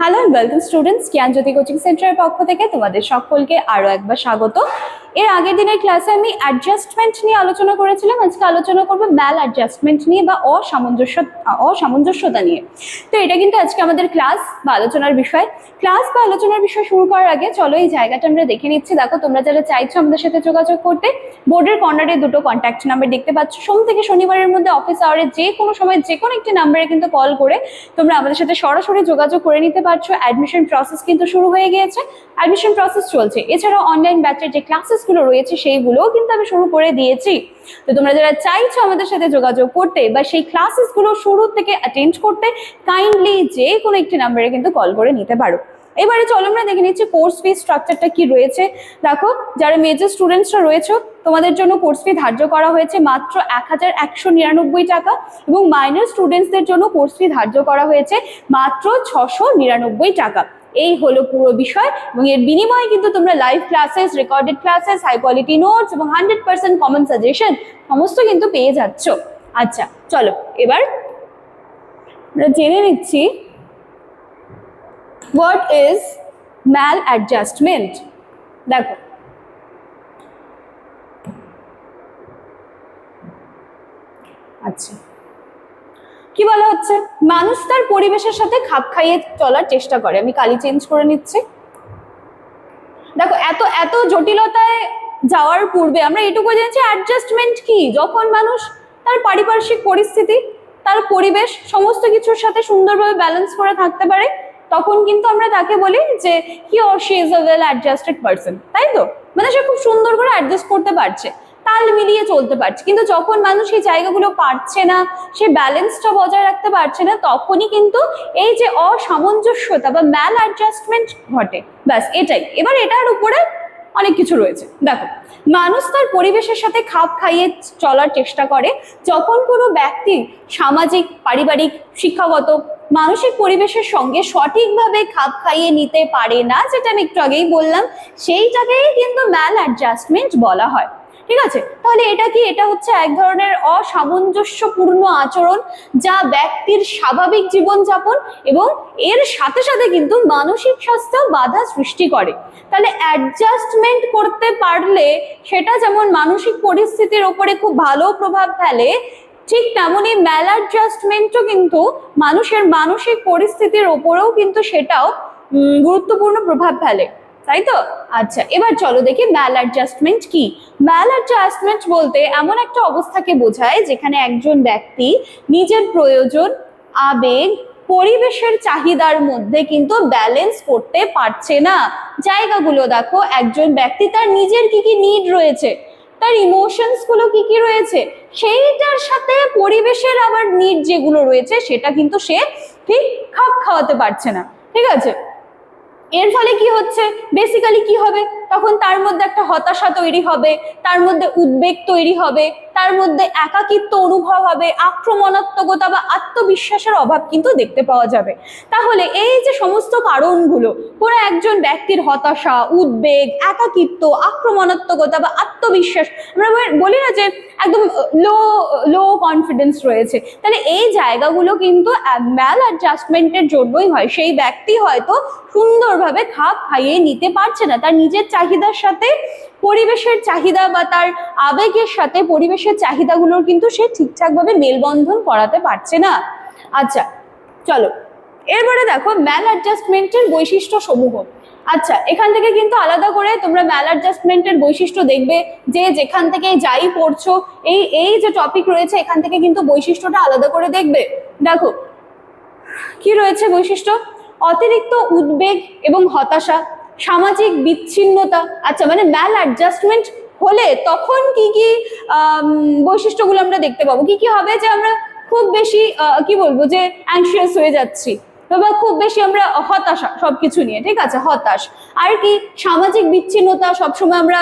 Hello and welcome students, Gyanjyoti coaching সেন্টারের পক্ষ থেকে তোমাদের সকলকে আরো একবার স্বাগত। এর আগের দিনের ক্লাসে আমি অ্যাডজাস্টমেন্ট নিয়ে আলোচনা করেছিলাম। আজকে আলোচনা করবো ম্যাল অ্যাডজাস্টমেন্ট নিয়ে বা অসামঞ্জস্যতা নিয়ে। তো এটা কিন্তু আজকে আমাদের ক্লাস বা আলোচনার বিষয়। ক্লাস বা আলোচনার বিষয় শুরু করার আগে চলো এই জায়গাটা আমরা দেখে নিচ্ছি। দেখো, তোমরা যারা চাইছো আমাদের সাথে যোগাযোগ করতে, বোর্ডের কর্নারে দুটো কন্ট্যাক্ট নাম্বার দেখতে পাচ্ছ। সোম থেকে শনিবারের মধ্যে অফিস আওয়ারে যে কোনো সময় যে কোনো একটি নাম্বারে কিন্তু কল করে তোমরা আমাদের সাথে সরাসরি যোগাযোগ করে নিতে পারছো। অ্যাডমিশন প্রসেস কিন্তু শুরু হয়ে গিয়েছে, অ্যাডমিশন প্রসেস চলছে। এছাড়াও অনলাইন ব্যাচের যে ক্লাসেস গুলো রয়েছে সেইগুলোও কিন্তু আমি শুরু করে দিয়েছি। তো তোমরা যারা চাইছো আমাদের সাথে যোগাযোগ করতে বা সেই ক্লাসেস গুলো শুরু থেকে অ্যাটেন্ড করতে, কাইন্ডলি যে কোনো একটি নাম্বারে কিন্তু কল করে নিতে পারো। এবারে চলো আমরা দেখে নিচ্ছি কোর্স ফি স্ট্রাকচারটা কি রয়েছে। দেখো, যারা মেজর স্টুডেন্টসরা রয়েছে তোমাদের জন্য কোর্স ফি ধার্য করা হয়েছে মাত্র 1199 টাকা, এবং মাইনর স্টুডেন্টসদের জন্য কোর্স ফি ধার্য করা হয়েছে মাত্র 699 টাকা। এই হলো পুরো বিষয়, এবং এর বিনিময়ে কিন্তু তোমরা live classes, recorded classes, high quality notes এবং 100% কমন সাজেশন সমস্ত কিন্তু পেয়ে যাচ্ছ। আচ্ছা চলো এবার আমরা জেনে নিচ্ছি what is maladjustment। দেখো, আচ্ছা কি বলা হচ্ছে, মানুষ তার পরিবেশের সাথে খাপ খাইয়ে চলার চেষ্টা করে। আমি কালি চেঞ্জ করে নিচ্ছি। দেখো, এত এত জটিলতায় যাওয়ার পূর্বে আমরা এটুকু জেনেছি অ্যাডজাস্টমেন্ট কি। যখন মানুষ তার পারিপার্শ্বিক পরিস্থিতি, তার পরিবেশ সমস্ত কিছুর সাথে সুন্দরভাবে ব্যালেন্স করে থাকতে পারে, তখন কিন্তু আমরা তাকে বলি যে he or she is a well adjusted person. তাই তো, মানে সে খুব সুন্দর করে অ্যাডজাস্ট করতে পারছে, তাল মিলিয়ে চলতে পারছে। কিন্তু যখন মানুষ এই জায়গাগুলো পারছে না, সে ব্যালেন্সটা বজায় রাখতে পারছে না, তখনই কিন্তু এই যে অসামঞ্জস্যতা বা ম্যাল অ্যাডজাস্টমেন্ট ঘটে। ব্যাস এটাই। এবার এটার উপরে অনেক কিছু রয়েছে। দেখো, মানুষ তার পরিবেশের সাথে খাপ খাইয়ে চলার চেষ্টা করে যখন কোনো ব্যক্তি সামাজিক, পারিবারিক, শিক্ষাগত, মানসিক পরিবেশের সঙ্গে সঠিকভাবে খাপ খাইয়ে নিতে পারে না, যেটা আমি একটু আগেই বললাম, সেইটাকেই কিন্তু ম্যাল অ্যাডজাস্টমেন্ট বলা হয়। ঠিক আছে, তাহলে এটা কি? এটা হচ্ছে এক ধরনের অসামঞ্জস্যপূর্ণ আচরণ যা ব্যক্তির স্বাভাবিক জীবনযাপন এবং এর সাথে সাথে কিন্তু মানসিক স্বাস্থ্যেও বাধা সৃষ্টি করে। তাহলে অ্যাডজাস্টমেন্ট করতে পারলে সেটা যেমন মানসিক পরিস্থিতির ওপরে খুব ভালো প্রভাব ফেলে, ঠিক তেমনই ম্যাল অ্যাডজাস্টমেন্টও কিন্তু মানুষের মানসিক পরিস্থিতির ওপরেও কিন্তু সেটাও গুরুত্বপূর্ণ প্রভাব ফেলে। তাই তো? আচ্ছা, এবার চলো দেখি ম্যাল অ্যাডজাস্টমেন্ট কি। ম্যাল অ্যাডজাস্টমেন্ট বলতে এমন একটা অবস্থাকে বোঝায় যেখানে একজন ব্যক্তি নিজের প্রয়োজন, আবেগ, পরিবেশের চাহিদার মধ্যে কিন্তু ব্যালেন্স করতে পারছে না। জায়গাগুলো দেখো, একজন ব্যক্তি তার নিজের কি কি নিড রয়েছে, তার ইমোশনস গুলো কি কি রয়েছে, সেইটার সাথে পরিবেশের আবার নিড যেগুলো রয়েছে সেটা কিন্তু সে ঠিক খাপ খাওয়াতে পারছে না। ঠিক আছে, এর ফলে কি হচ্ছে, বেসিক্যালি কি হবে, তখন তার মধ্যে একটা হতাশা তৈরি হবে, তার মধ্যে উদ্বেগ তৈরি হবে, তার মধ্যে একাকিত্ব অনুভব হবে, আক্রমণাত্মকতা বা আত্মবিশ্বাসের অভাব কিন্তু দেখতে পাওয়া যাবে। তাহলে এই যে সমস্ত কারণগুলো, কোনো একজন ব্যক্তির হতাশা, উদ্বেগ, একাকিত্ব, আক্রমণাত্মকতা বা আত্মবিশ্বাস, আমরা বলি না যে একদম লো কনফিডেন্স রয়েছে, তাহলে এই জায়গাগুলো কিন্তু ম্যাল অ্যাডজাস্টমেন্টের জন্যই হয়। সেই ব্যক্তি হয়তো সুন্দরভাবে খাপ খাইয়ে নিতে পারছে না তার নিজের চাহিদার সাথে পরিবেশের চাহিদা, বা তার আবেগের সাথে পরিবেশের চাহিদাগুলোর কিন্তু সে ঠিকঠাকভাবে মেলবন্ধন করাতে পারছে না। আচ্ছা চলো এরপরে দেখো ম্যাল অ্যাডজাস্টমেন্টের বৈশিষ্ট্য সমূহ। আচ্ছা, এখান থেকে কিন্তু আলাদা করে তোমরা ম্যাল অ্যাডজাস্টমেন্টের বৈশিষ্ট্য দেখবে, যে যেখান থেকে যাই পড়ছো এই যে টপিক রয়েছে এখান থেকে কিন্তু বৈশিষ্ট্যটা আলাদা করে দেখবে। দেখো কি রয়েছে বৈশিষ্ট্য: অতিরিক্ত উদ্বেগ এবং হতাশা, সামাজিক বিচ্ছিন্নতা। আচ্ছা, মানে ম্যাল অ্যাডজাস্টমেন্ট হলে তখন কি কি বৈশিষ্ট্যগুলো আমরা দেখতে পাবো, কি কি হবে, যে আমরা খুব বেশি কি বলবো, যে অ্যাংশিয়াস হয়ে যাচ্ছি, বা খুব বেশি আমরা হতাশা সবকিছু নিয়ে। ঠিক আছে, হতাশ। আর কি, সামাজিক বিচ্ছিন্নতা, সবসময় আমরা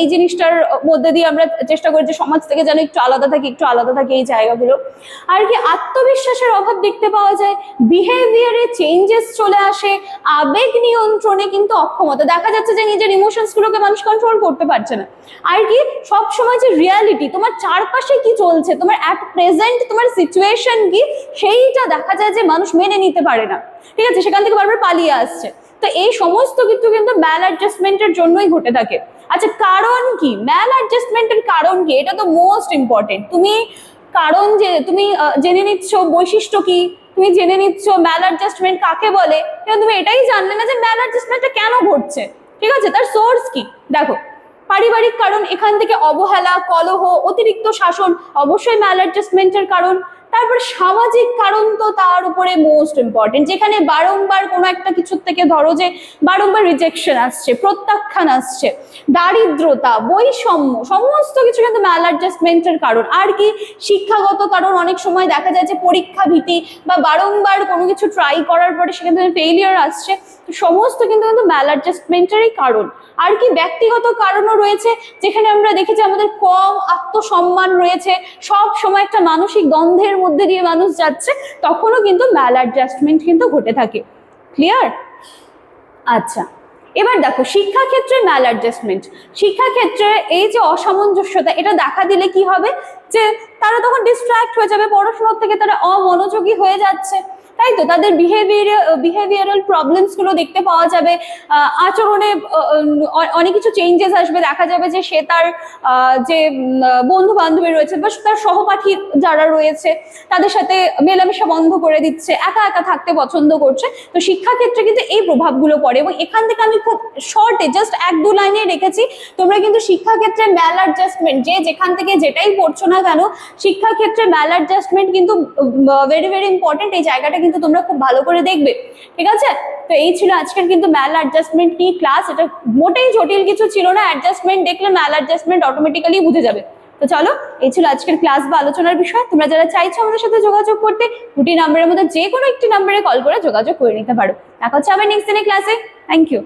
এই জিনিসটার মধ্যে দিয়ে আমরা চেষ্টা করি যে সমাজ থেকে যেন একটু আলাদা থাকি এই জায়গাগুলো। আর কি, আত্মবিশ্বাসের অভাব দেখতে পাওয়া যায়, বিহেভিয়ারে চেঞ্জেস চলে আসে, আবেগ নিয়ন্ত্রণে কিন্তু অক্ষমতা, দেখা যাচ্ছে যে নিজের ইমোশনস গুলোকে মানুষ কন্ট্রোল করতে পারছে না। আর কি, সবসময় যে রিয়ালিটি, তোমার চারপাশে কি চলছে, তোমার অ্যাট প্রেজেন্ট তোমার সিচুয়েশন কি, সেইটা দেখা যায় যে মানুষ মেনে নিতে পারে না, ঠিক আছে, সেখান থেকে বারবার পালিয়ে আসছে। তো এই সমস্ত কিছু কিন্তু ম্যাল অ্যাডজাস্টমেন্টের জন্যই ঘটে থাকে। আচ্ছা, কারণ কি, ম্যাল অ্যাডজাস্টমেন্টের কারণ কি, এটা তো মোস্ট ইম্পর্টেন্ট। তুমি কারণ যে তুমি জেনে নিচ্ছ বৈশিষ্ট্য কি, তুমি জেনে নিচ্ছ ম্যাল অ্যাডজাস্টমেন্ট কাকে বলে, কিন্তু তুমি এটাই জানলে না যে ম্যাল অ্যাডজাস্টমেন্টটা কেন ঘটছে, ঠিক আছে, তার সোর্স কি। দেখো, পারিবারিক কারণ, এখান থেকে অবহেলা, কলহ, অতিরিক্ত শাসন, অবশ্যই ম্যাল অ্যাডজাস্টমেন্টের কারণ। তারপর সামাজিক কারণ তো তার উপরে মোস্ট ইম্পর্টেন্ট, যেখানে বারংবার কোনো একটা কিছুর থেকে ধরো যে বারংবার রিজেকশন আসছে, প্রত্যাখ্যান আসছে, দারিদ্রতা, বৈষম্য, সমস্ত কিছু কিন্তু ম্যাল অ্যাডজাস্টমেন্টের কারণ। আর কি, শিক্ষাগত কারণ, অনেক সময় দেখা যায় যে পরীক্ষা ভীতি বা বারংবার কোনো কিছু ট্রাই করার পরে সেখানে ফেইলিয়ার আসছে, সমস্ত কিন্তু ম্যাল অ্যাডজাস্টমেন্টেরই কারণ। আর কি, ব্যক্তিগত কারণও রয়েছে, যেখানে আমরা দেখেছি আমাদের কম আত্মসম্মান রয়েছে, সব সময় একটা মানসিক দ্বন্দ্বের মধ্যে দিয়ে মানুষ যাচ্ছে, তখনও কিন্তু ম্যাল অ্যাডজাস্টমেন্ট কিন্তু ঘটে থাকে। ক্লিয়ার? আচ্ছা, এবার দেখো শিক্ষাক্ষেত্রে ম্যাল অ্যাডজাস্টমেন্ট, শিক্ষাক্ষেত্রে এই যে অসামঞ্জস্যতা, এটা দেখা দিলে কি হবে, যে তারা তখন ডিস্ট্র্যাক্ট হয়ে যাবে, পড়াশোনার থেকে তারা অমনোযোগী হয়ে যাচ্ছে, তাই তো, তাদের বিহেভিয়ারাল প্রবলেমস গুলো দেখতে পাওয়া যাবে, আচরণে অনেক কিছু চেঞ্জেস আসবে, দেখা যাবে যে সে তার যে বন্ধু বান্ধবী রয়েছে বা তার সহপাঠী যারা রয়েছে তাদের সাথে মেলামেশা বন্ধ করে দিচ্ছে, একা একা থাকতে পছন্দ করছে। তো শিক্ষাক্ষেত্রে কিন্তু এই প্রভাবগুলো পড়ে, এবং এখান থেকে আমি খুব শর্টে জাস্ট 1-2 লাইনে রেখেছি, তোমরা কিন্তু শিক্ষাক্ষেত্রে ম্যাল অ্যাডজাস্টমেন্ট, যে যেখান থেকে যেটাই পড়ছো না কেন, শিক্ষাক্ষেত্রে ম্যাল অ্যাডজাস্টমেন্ট কিন্তু ভেরি ভেরি ইম্পর্টেন্ট, এই জায়গাটা কিন্তু তোমরা খুব ভালো করে দেখবে, ঠিক আছে। তো এই ছিল আজকের কিন্তু ম্যাল অ্যাডজাস্টমেন্ট নিয়ে ক্লাস, এটা মোটেই জটিল কিছু ছিল না, অ্যাডজাস্টমেন্ট দেখলে ম্যাল অ্যাডজাস্টমেন্ট অটোমেটিক্যালি বুঝে যাবে। তো চলো, এই ছিল আজকের ক্লাস বা আলোচনার বিষয়। তোমরা যারা চাইছো আমাদের সাথে যোগাযোগ করতে, 2টি নাম্বারের মধ্যে যে কোনো একটি নাম্বারে কল করে যোগাযোগ করে নিতে পারো। দেখা হচ্ছে আবার নেক্সট দিনের ক্লাসে। Thank you.